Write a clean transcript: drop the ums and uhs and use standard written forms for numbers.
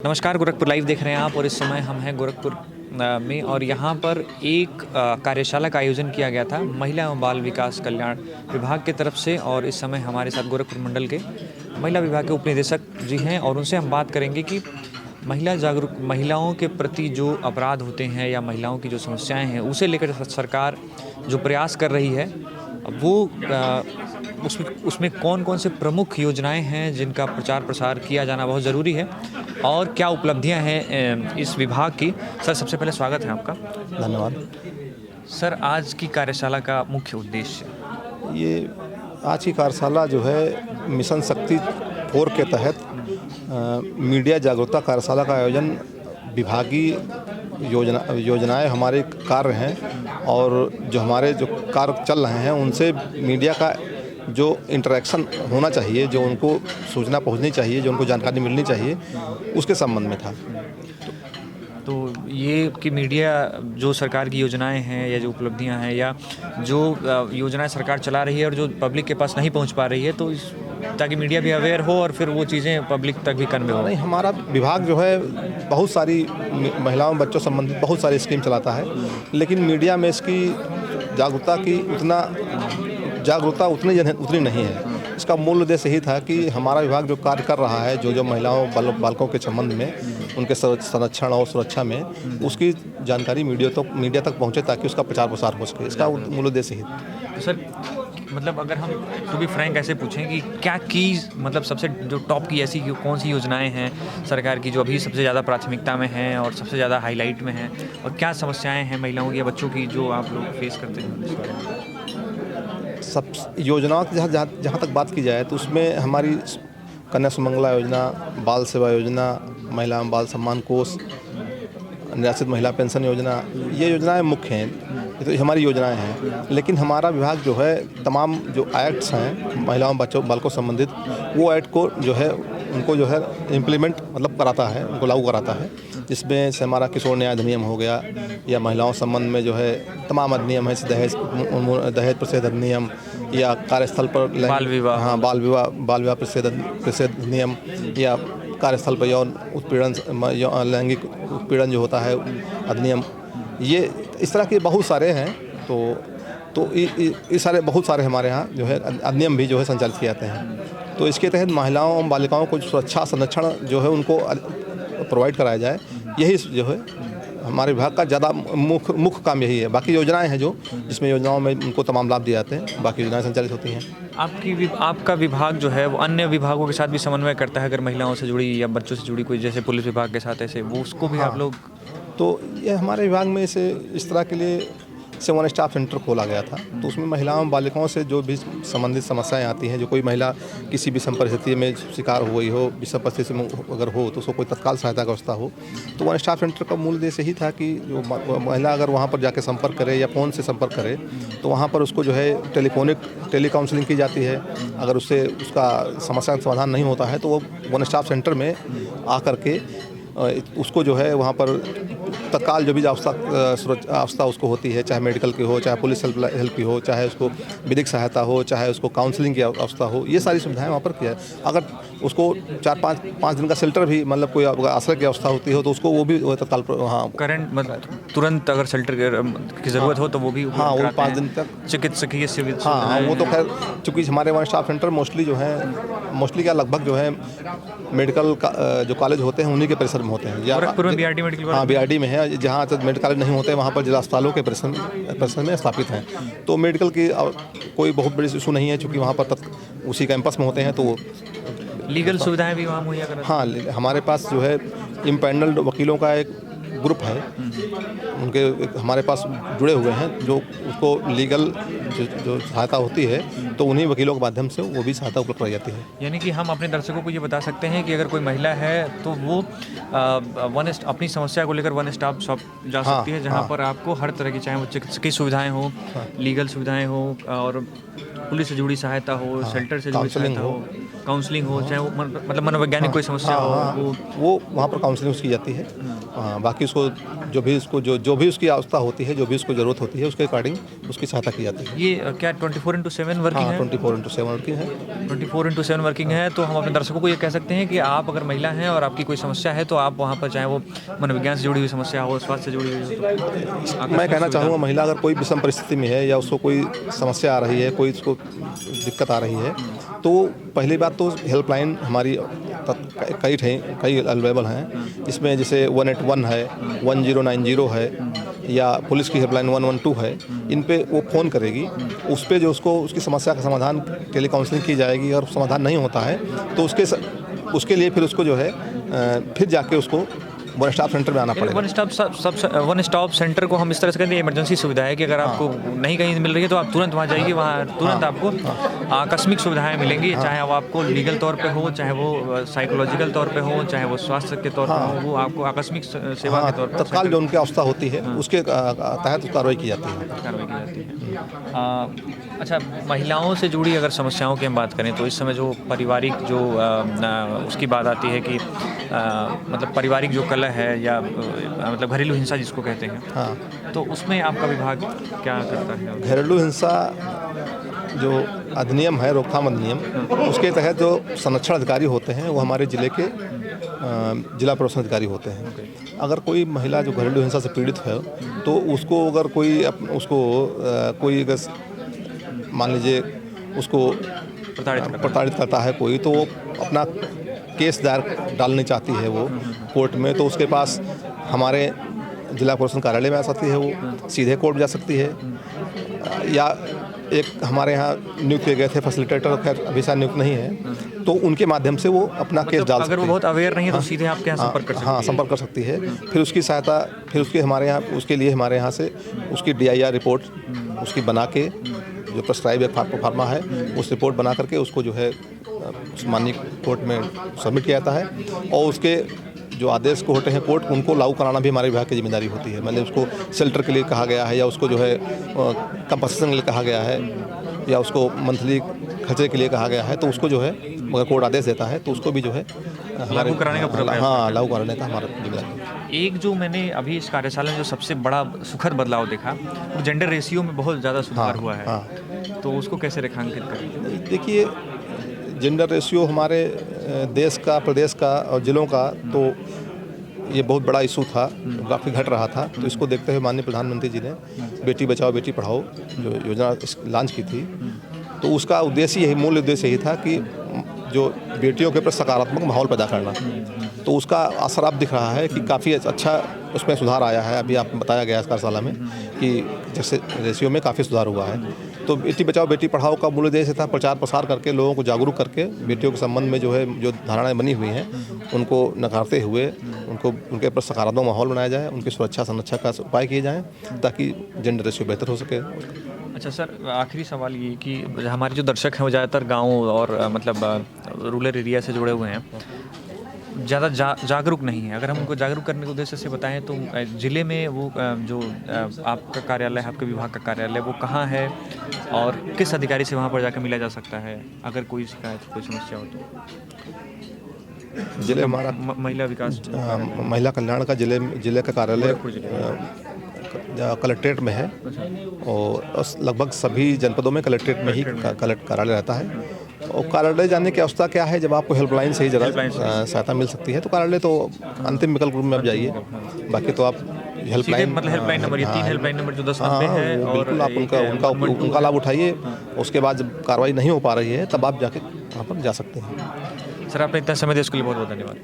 नमस्कार, गोरखपुर लाइव देख रहे हैं आप और इस समय हम हैं गोरखपुर में और यहाँ पर एक कार्यशाला का आयोजन किया गया था महिला एवं बाल विकास कल्याण विभाग की तरफ से। और इस समय हमारे साथ गोरखपुर मंडल के महिला विभाग के उप निदेशक जी हैं और उनसे हम बात करेंगे कि महिलाओं के प्रति जो अपराध होते हैं या महिलाओं की जो समस्याएं हैं उसे लेकर सरकार जो प्रयास कर रही है वो उसमें कौन कौन से प्रमुख योजनाएं हैं जिनका प्रचार प्रसार किया जाना बहुत ज़रूरी है और क्या उपलब्धियां हैं इस विभाग की। सर, सबसे पहले स्वागत है आपका। धन्यवाद। सर, आज की कार्यशाला का मुख्य उद्देश्य ये आज की कार्यशाला जो है मिशन शक्ति 4 के तहत मीडिया जागरूकता कार्यशाला का आयोजन विभागीय योजनाएं हमारे कार्य हैं और जो हमारे जो कार्य चल रहे हैं उनसे मीडिया का जो इंटरेक्शन होना चाहिए, जो उनको सूचना पहुंचनी चाहिए, जो उनको जानकारी मिलनी चाहिए, उसके संबंध में था। तो ये कि मीडिया जो सरकार की योजनाएं हैं या जो उपलब्धियां हैं या जो योजनाएं सरकार चला रही है और जो पब्लिक के पास नहीं पहुंच पा रही है तो ताकि मीडिया भी अवेयर हो और फिर वो चीज़ें पब्लिक तक भी कन्वे हो। नहीं, हमारा विभाग जो है बहुत सारी महिलाओं बच्चों संबंधित बहुत सारी स्कीम चलाता है, लेकिन मीडिया में इसकी जागरूकता उतनी नहीं है। इसका मूल उद्देश्य यही था कि हमारा विभाग जो कार्य कर रहा है, जो महिलाओं बालकों के संबंध में, उनके संरक्षण और सुरक्षा में, उसकी जानकारी मीडिया तक पहुंचे ताकि उसका प्रचार प्रसार हो सके। इसका मूल उद्देश्य ही। सर, मतलब अगर हम टू बी फ्रैंक ऐसे पूछें कि क्या की मतलब सबसे जो टॉप की ऐसी कौन सी योजनाएं हैं सरकार की जो अभी सबसे ज़्यादा प्राथमिकता में हैं और सबसे ज़्यादा हाईलाइट में हैं, और क्या समस्याएं हैं महिलाओं की या बच्चों की जो आप लोग फेस करते हैं? सब योजनाओं की जहाँ तक बात की जाए तो उसमें हमारी कन्या सुमंगला योजना, बाल सेवा योजना, महिला बाल सम्मान कोष, निराश्रित महिला पेंशन योजना, ये योजनाएं मुख्य हैं। ये तो हमारी योजनाएं हैं, लेकिन हमारा विभाग जो है तमाम जो एक्ट्स हैं महिलाओं बच्चों बालकों संबंधित, वो एक्ट को जो है उनको जो है इम्प्लीमेंट मतलब कराता है, उनको लागू कराता है। जिसमें से हमारा किशोर न्याय अधिनियम हो गया या महिलाओं संबंध में जो है तमाम अधिनियम है, दहेज प्रतिषेध अधिनियम या कार्यस्थल पर बाल विवाह प्रतिषेध अधिनियम या कार्यस्थल पर यौन उत्पीड़न लैंगिक उत्पीड़न जो होता है अधिनियम, ये इस तरह के बहुत सारे हैं। तो ये बहुत सारे हमारे यहाँ जो है अधिनियम भी जो है संचालित किए जाते हैं। तो इसके तहत महिलाओं और बालिकाओं को सुरक्षा संरक्षण जो है उनको प्रोवाइड कराया जाए, यही जो है हमारे विभाग का ज़्यादा मुख्य काम यही है। बाकी योजनाएं हैं जो जिसमें योजनाओं में उनको तमाम लाभ दिए जाते हैं, बाकी योजनाएं संचालित होती हैं। आपका विभाग जो है वो अन्य विभागों के साथ भी समन्वय करता है, अगर महिलाओं से जुड़ी या बच्चों से जुड़ी कोई, जैसे पुलिस विभाग के साथ ऐसे वो उसको भी आप लोग? तो ये हमारे विभाग में इस तरह के लिए वन स्टॉप सेंटर खोला गया था। तो उसमें महिलाओं बालिकाओं से जो भी संबंधित समस्याएं आती हैं, जो कोई महिला किसी भी परिस्थिति में शिकार हो गई हो, विषम परिस्थिति में अगर हो तो उसको कोई तत्काल सहायता की व्यवस्था हो, तो वन स्टॉप सेंटर का मूल उद्देश्य यही था कि जो महिला अगर वहाँ पर जाके संपर्क करे या फ़ोन से संपर्क करे तो वहाँ पर उसको जो है टेली काउंसलिंग की जाती है। अगर उससे उसका समस्या का समाधान नहीं होता है तो वो वन स्टॉप सेंटर में आकर के उसको जो है वहाँ पर तत्काल जो भी अवस्था उसको होती है, चाहे मेडिकल की हो, चाहे पुलिस हेल्प की हो, चाहे उसको विधिक सहायता हो, चाहे उसको काउंसलिंग की अवस्था हो, ये सारी सुविधाएं वहाँ पर किया है। अगर उसको 4-5 दिन का शेल्टर भी मतलब कोई आश्रय की अवस्था होती हो तो उसको वो भी तत्काल करंट मतलब तुरंत अगर शेल्टर की ज़रूरत हो तो वो भी वो 5 दिन तक चिकित्सकीय सुविधा। हाँ, वो तो खैर चूँकि हमारे वन स्टॉप सेंटर मोस्टली क्या लगभग जो है मेडिकल जो कॉलेज होते हैं उन्हीं के परिसर में होते हैं। गोरखपुर में बीआरडी मेडिकल, हाँ बीआरडी में है। जहाँ तक मेडिकल कॉलेज नहीं होते वहाँ पर जिला अस्पतालों के परिसर में स्थापित हैं। तो मेडिकल की कोई बहुत बड़ी इशू नहीं है, चूँकि वहाँ पर उसी कैंपस में होते हैं। तो लीगल सुविधाएं भी वहाँ मुहैया कराते हैं। हाँ, हमारे पास जो है इम्पैनल्ड वकीलों का एक ग्रुप है, उनके हमारे पास जुड़े हुए हैं जो उसको लीगल जो सहायता होती है तो उन्हीं वकीलों के माध्यम से वो भी सहायता उपलब्ध कराई जाती है। यानी कि हम अपने दर्शकों को ये बता सकते हैं कि अगर कोई महिला है तो वो अपनी समस्या को लेकर वन स्टॉप शॉप जा सकती है, जहाँ पर आपको हर तरह की, चाहे वो चिकित्सकीय सुविधाएं हो, लीगल सुविधाएं हो और पुलिस से जुड़ी सहायता हो, शेल्टर से जुड़ी सहायता हो, काउंसलिंग हो, चाहे वो मतलब मनोवैज्ञानिक कोई समस्या हो, वो वहाँ पर काउंसलिंग की जाती है। बाकी ताकि उसको जो भी उसकी आवश्यकता होती है, जो भी उसको ज़रूरत होती है, उसके अकॉर्डिंग उसकी सहायता की जाती है। ये क्या 24/7 वर्किंग हाँ, है? 24/7 वर्किंग है। 24/7 वर्किंग है, तो हम अपने दर्शकों को ये कह सकते हैं कि आप अगर महिला हैं और आपकी कोई समस्या है तो आप वहाँ पर, चाहे वो मनोविज्ञान से जुड़ी हुई समस्या हो, स्वास्थ्य से जुड़ी हुई हो, मैं कहना चाहूँगा महिला अगर कोई विषम परिस्थिति में है या उसको कोई समस्या आ रही है, कोई उसको दिक्कत आ रही है, तो पहली बात तो हेल्पलाइन हमारी कई अवेलेबल हैं, जिसमें जैसे 181 है, 1090 है, या पुलिस की हेल्पलाइन 112 है। इन पे वो फ़ोन करेगी, उस पे जो उसको उसकी समस्या का समाधान टेली काउंसलिंग की जाएगी, और समाधान नहीं होता है तो उसके लिए फिर उसको जो है फिर जाके उसको वन स्टॉप सेंटर में आना पड़ेगा। वन स्टॉप सेंटर को हम इस तरह से कहते हैं, इमरजेंसी सुविधा है कि अगर आपको नहीं कहीं मिल रही है तो आप तुरंत वहाँ जाइए, वहाँ तुरंत आपको आकस्मिक सुविधाएं मिलेंगी, चाहे वो आपको लीगल तौर पे हो, चाहे वो साइकोलॉजिकल तौर पे हो, चाहे वो स्वास्थ्य के तौर पे हो, वो आपको आकस्मिक सेवा के तौर पर तत्काल जो उनकी अवस्था होती है उसके तहत कार्रवाई की जाती है। अच्छा, महिलाओं से जुड़ी अगर समस्याओं की हम बात करें तो इस समय जो पारिवारिक जो उसकी बात आती है कि मतलब पारिवारिक जो कलह है या मतलब घरेलू हिंसा जिसको कहते हैं, हाँ, तो उसमें आपका विभाग क्या करता है? घरेलू हिंसा जो अधिनियम है, रोकथाम अधिनियम, उसके तहत जो संरक्षण अधिकारी होते हैं वो हमारे ज़िले के जिला प्रोत्साहन अधिकारी होते हैं। अगर कोई महिला जो घरेलू हिंसा से पीड़ित है तो उसको अगर कोई अगर मान लीजिए उसको प्रताड़ित करता है कोई, तो वो अपना केस दायर डालनी चाहती है वो कोर्ट में, तो उसके पास हमारे जिला प्रोत्साहन कार्यालय में आ सकती है, वो सीधे कोर्ट जा सकती है, या एक हमारे यहाँ नियुक्त किए गए थे फैसिलिटेटर, खैर अभी शायद नियुक्त नहीं है, तो उनके माध्यम से वो अपना केस डाल सकती है। अगर वो बहुत अवेयर नहीं है तो सीधे आपके यहाँ संपर्क कर सकती है। हाँ, संपर्क कर सकती है। फिर उसकी सहायता, फिर उसके लिए हमारे यहाँ से उसकी DIR रिपोर्ट उसकी बना के, जो प्रेस्क्राइब एक फार्मा है, उस रिपोर्ट बना करके उसको जो है माननीय कोर्ट में सबमिट किया जाता है, और उसके जो आदेश को होते हैं कोर्ट, उनको लागू कराना भी हमारे विभाग की जिम्मेदारी होती है। मतलब उसको शेल्टर के लिए कहा गया है, या उसको जो है कंपनसेशन के लिए कहा गया है, या उसको मंथली खर्चे के लिए कहा गया है, तो उसको जो है अगर कोर्ट आदेश देता है तो उसको भी जो है लागू कराने का पूरा लागू कराने का हमारा जिम्मेदारी। एक जो मैंने अभी इस कार्यशाला में जो सबसे बड़ा सुखद बदलाव देखा, वो जेंडर रेशियो में बहुत ज़्यादा सुधार हुआ है, तो उसको कैसे रेखांकित करें? देखिए, जेंडर रेशियो हमारे देश का, प्रदेश का और ज़िलों का, तो ये बहुत बड़ा इशू था, काफ़ी घट रहा था। तो इसको देखते हुए माननीय प्रधानमंत्री जी ने बेटी बचाओ बेटी पढ़ाओ जो योजना लॉन्च की थी, तो उसका उद्देश्य मूल उद्देश्य यही था कि जो बेटियों के प्रति सकारात्मक माहौल पैदा करना। तो उसका असर अब दिख रहा है कि काफ़ी अच्छा उसमें सुधार आया है। अभी आपको बताया गया इस कार्यशाला में कि जैसे रेशियो में काफ़ी सुधार हुआ है। तो बेटी बचाओ बेटी पढ़ाओ का मूल उद्देश्य था प्रचार प्रसार करके लोगों को जागरूक करके बेटियों के संबंध में जो धारणाएं बनी हुई हैं उनको नकारते हुए उनके पर सकारात्मक माहौल बनाया जाए, उनकी सुरक्षा संरक्षा का उपाय किए जाएँ ताकि जेंडर रेशियो बेहतर हो सके। अच्छा सर, आखिरी सवाल ये कि हमारे जो दर्शक हैं वो ज़्यादातर गाँव और मतलब रूरल एरिया से जुड़े हुए हैं, ज़्यादा जागरूक नहीं है। अगर हम उनको जागरूक करने के उद्देश्य से बताएं तो ज़िले में वो जो आपका कार्यालय, आपके विभाग का कार्यालय, वो कहाँ है और किस अधिकारी से वहाँ पर जाकर मिला जा सकता है अगर कोई शिकायत, कोई समस्या हो तो? जिले हमारा महिला विकास, महिला कल्याण का जिले का कार्यालय कलेक्ट्रेट में है, और लगभग सभी जनपदों में कलेक्ट्रेट में ही कार्यालय रहता है। और कार्यालय जाने की अवस्था क्या है, जब आपको हेल्पलाइन से ही ज़रा सहायता मिल सकती है तो कार्यालय तो अंतिम विकल्प में आप जाइए। बाकी तो आप हेल्पलाइन, मतलब हेल्पलाइन नंबर, ये 3 हेल्पलाइन नंबर जो 10 नंबर है, और बिल्कुल आप उनका लाभ उठाइए। उसके बाद जब कार्रवाई नहीं हो पा रही है तब आप जाके वहाँ पर जा सकते हैं। सर, आपने इतना समय दिया उसके लिए बहुत बहुत धन्यवाद।